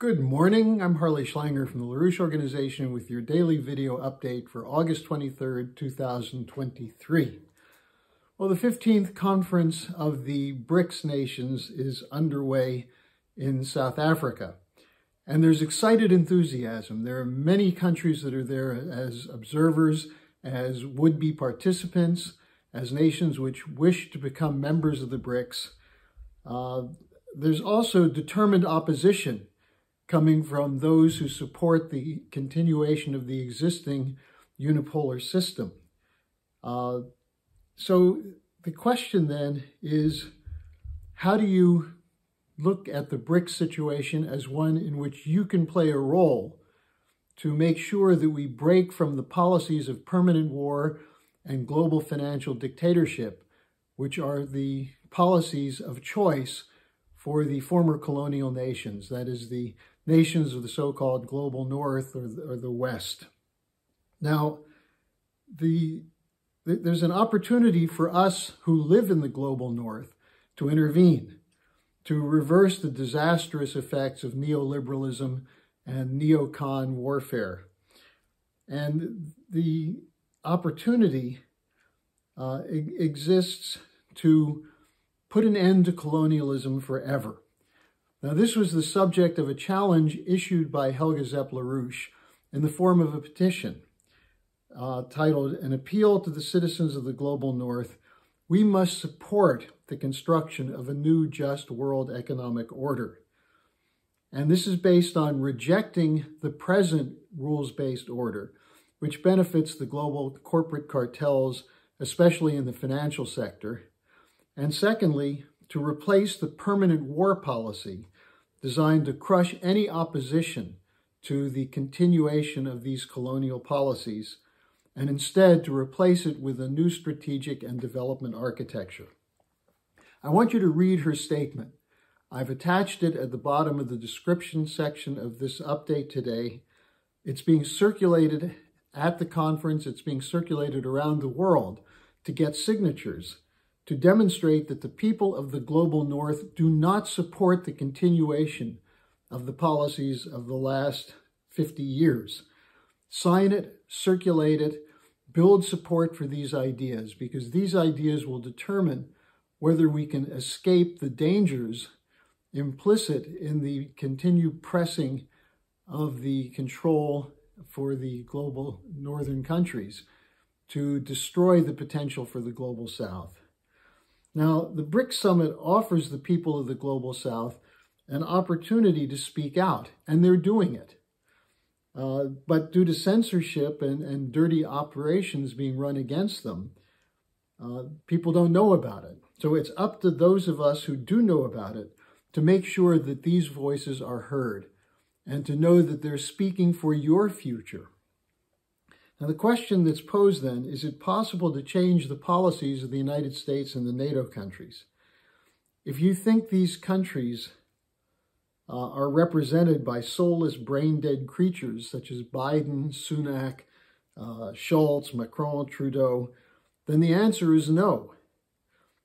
Good morning, I'm Harley Schlanger from the LaRouche organization with your daily video update for August 23rd, 2023. Well, the 15th conference of the BRICS nations is underway in South Africa, and there's excited enthusiasm. There are many countries that are there as observers, as would-be participants, as nations which wish to become members of the BRICS. There's also determined opposition coming from those who support the continuation of the existing unipolar system. So the question then is, how do you look at the BRICS situation as one in which you can play a role to make sure that we break from the policies of permanent war and global financial dictatorship, which are the policies of choice for the former colonial nations, that is, the nations of the so-called global north or the west. Now, there's an opportunity for us who live in the global north to intervene, to reverse the disastrous effects of neoliberalism and neocon warfare. And the opportunity exists to put an end to colonialism forever. Now, this was the subject of a challenge issued by Helga Zepp-LaRouche in the form of a petition titled, "An Appeal to the Citizens of the Global North. We must support the construction of a new just world economic order." And this is based on rejecting the present rules-based order, which benefits the global corporate cartels, especially in the financial sector. And secondly, to replace the permanent war policy designed to crush any opposition to the continuation of these colonial policies, and instead to replace it with a new strategic and development architecture. I want you to read her statement. I've attached it at the bottom of the description section of this update today. It's being circulated at the conference. It's being circulated around the world to get signatures, to demonstrate that the people of the global north do not support the continuation of the policies of the last 50 years. Sign it, circulate it, build support for these ideas, because these ideas will determine whether we can escape the dangers implicit in the continued pressing of the control for the global northern countries to destroy the potential for the global south. Now, the BRICS Summit offers the people of the Global South an opportunity to speak out, and they're doing it. But due to censorship and dirty operations being run against them, people don't know about it. So it's up to those of us who do know about it to make sure that these voices are heard and to know that they're speaking for your future. Now, the question that's posed then, is it possible to change the policies of the United States and the NATO countries? If you think these countries are represented by soulless, brain-dead creatures such as Biden, Sunak, Schultz, Macron, Trudeau, then the answer is no.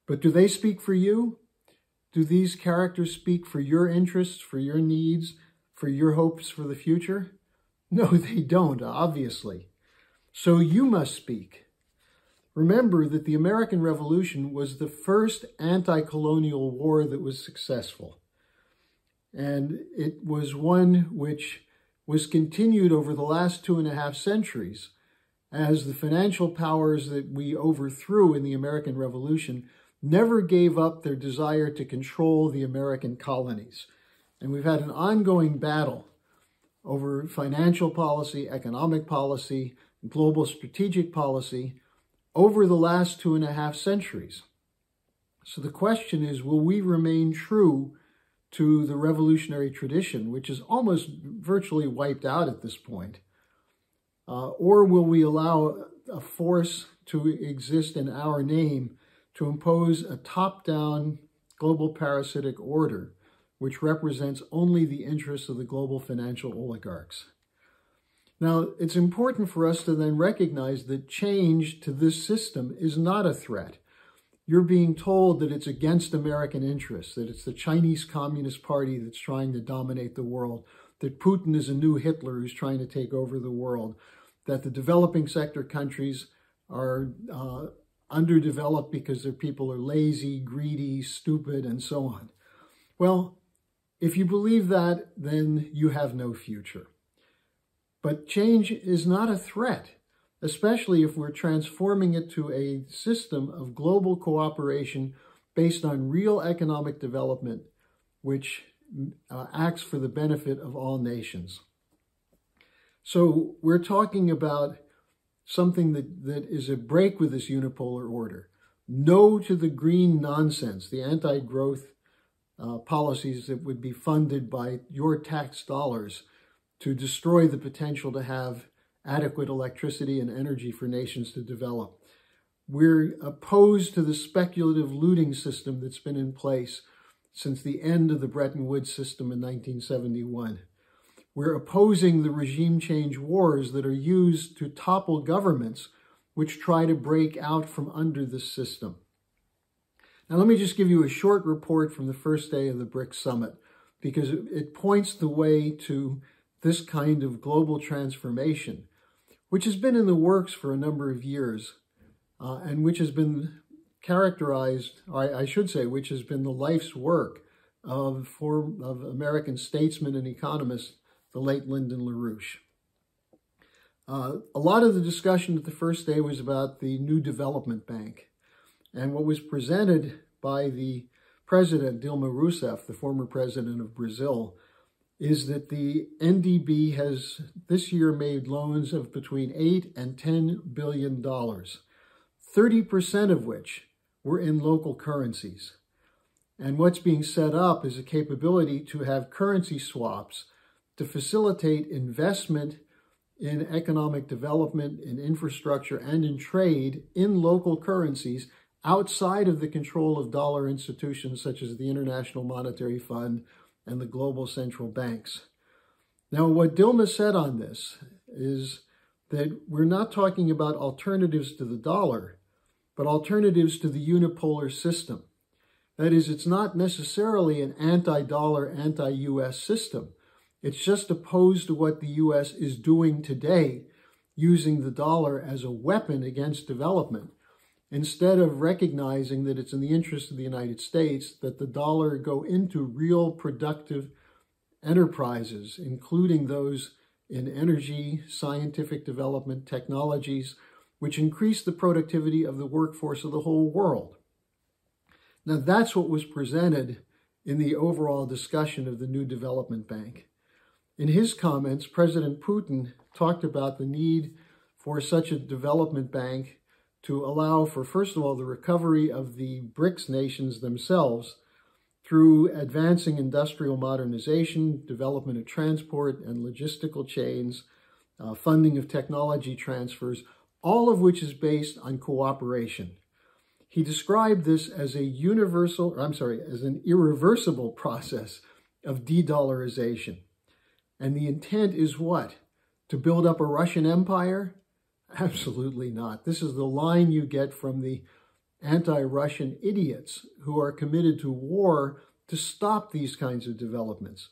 But do they speak for you? Do these characters speak for your interests, for your needs, for your hopes for the future? No, they don't, obviously. So you must speak. Remember that the American Revolution was the first anti-colonial war that was successful. And it was one which was continued over the last 2.5 centuries as the financial powers that we overthrew in the American Revolution never gave up their desire to control the American colonies. And we've had an ongoing battle over financial policy, economic policy, global strategic policy over the last 2.5 centuries. So the question is, will we remain true to the revolutionary tradition, which is almost virtually wiped out at this point? Or will we allow a force to exist in our name to impose a top-down global parasitic order, which represents only the interests of the global financial oligarchs? Now, it's important for us to then recognize that change to this system is not a threat. you're being told that it's against American interests, that it's the Chinese Communist Party that's trying to dominate the world, that Putin is a new Hitler who's trying to take over the world, that the developing sector countries are underdeveloped because their people are lazy, greedy, stupid, and so on. Well, if you believe that, then you have no future. But change is not a threat, especially if we're transforming it to a system of global cooperation based on real economic development, which acts for the benefit of all nations. So we're talking about something that is a break with this unipolar order. No to the green nonsense, the anti-growth policies that would be funded by your tax dollars to destroy the potential to have adequate electricity and energy for nations to develop. We're opposed to the speculative looting system that's been in place since the end of the Bretton Woods system in 1971. We're opposing the regime change wars that are used to topple governments which try to break out from under this system. Now, let me just give you a short report from the first day of the BRICS summit, because it points the way to this kind of global transformation, which has been in the works for a number of years, and which has been characterized, or I should say, which has been the life's work of American statesman and economist, the late Lyndon LaRouche. A lot of the discussion at the first day was about the new development bank. And what was presented by the president, Dilma Rousseff, the former president of Brazil, is that the NDB has this year made loans of between $8 and $10 billion, 30% of which were in local currencies. And what's being set up is a capability to have currency swaps to facilitate investment in economic development, in infrastructure, and in trade in local currencies outside of the control of dollar institutions such as the International Monetary Fund and the global central banks. Now, what Dilma said on this is that we're not talking about alternatives to the dollar, but alternatives to the unipolar system. That is, it's not necessarily an anti-dollar, anti-US system. It's just opposed to what the US is doing today, using the dollar as a weapon against development, instead of recognizing that it's in the interest of the United States that the dollar go into real productive enterprises, including those in energy, scientific development, technologies, which increase the productivity of the workforce of the whole world. Now, that's what was presented in the overall discussion of the new development bank. In his comments, President Putin talked about the need for such a development bank to allow for, first of all, the recovery of the BRICS nations themselves through advancing industrial modernization, development of transport and logistical chains, funding of technology transfers, all of which is based on cooperation. He described this as an irreversible process of de-dollarization. And the intent is what? To build up a Russian empire? Absolutely not. This is the line you get from the anti-Russian idiots who are committed to war to stop these kinds of developments.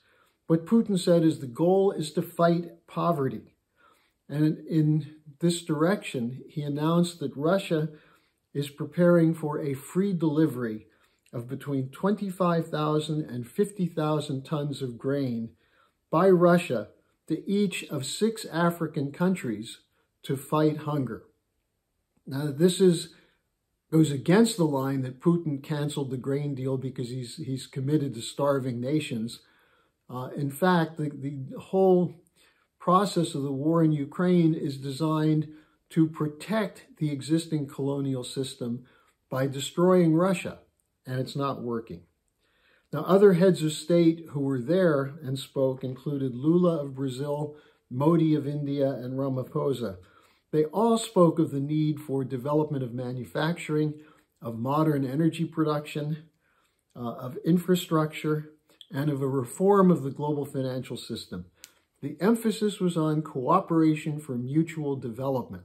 What Putin said is the goal is to fight poverty. And in this direction, he announced that Russia is preparing for a free delivery of between 25,000 and 50,000 tons of grain by Russia to each of 6 African countries to fight hunger. Now, this goes against the line that Putin canceled the grain deal because he's committed to starving nations. In fact, the whole process of the war in Ukraine is designed to protect the existing colonial system by destroying Russia, and it's not working. Now, other heads of state who were there and spoke included Lula of Brazil, Modi of India, and Ramaphosa. They all spoke of the need for development of manufacturing, of modern energy production, of infrastructure, and of a reform of the global financial system. The emphasis was on cooperation for mutual development,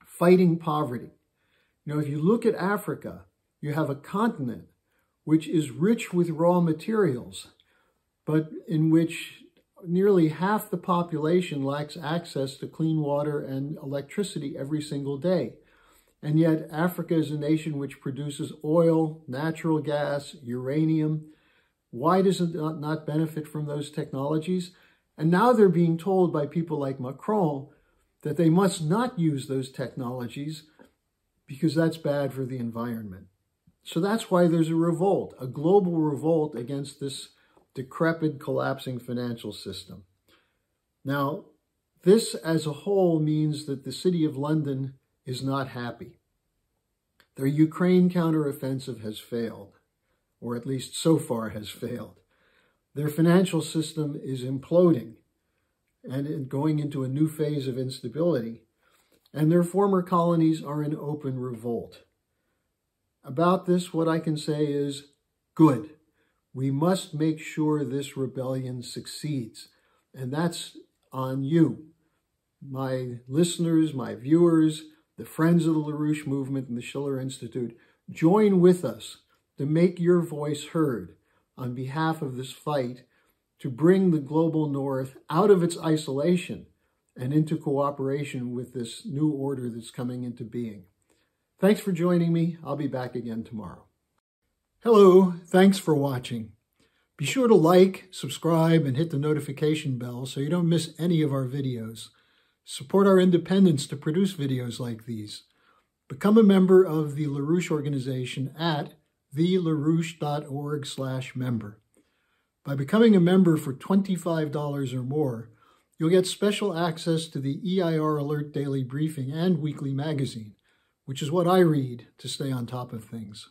fighting poverty. You know, if you look at Africa, you have a continent which is rich with raw materials, but in which nearly half the population lacks access to clean water and electricity every single day. And yet Africa is a nation which produces oil, natural gas, uranium. Why does it not benefit from those technologies? And now they're being told by people like Macron that they must not use those technologies because that's bad for the environment. So that's why there's a revolt, a global revolt against this decrepit, collapsing financial system. Now, this as a whole means that the City of London is not happy. Their Ukraine counteroffensive has failed, or at least so far has failed. Their financial system is imploding and going into a new phase of instability, and their former colonies are in open revolt. About this, what I can say is, good. We must make sure this rebellion succeeds, and that's on you, my listeners, my viewers, the friends of the LaRouche movement and the Schiller Institute. Join with us to make your voice heard on behalf of this fight to bring the global North out of its isolation and into cooperation with this new order that's coming into being. Thanks for joining me. I'll be back again tomorrow. Hello, thanks for watching. Be sure to like, subscribe, and hit the notification bell so you don't miss any of our videos. Support our independence to produce videos like these. Become a member of the LaRouche organization at thelarouche.org/member. By becoming a member for $25 or more, you'll get special access to the EIR Alert Daily Briefing and Weekly Magazine, which is what I read to stay on top of things.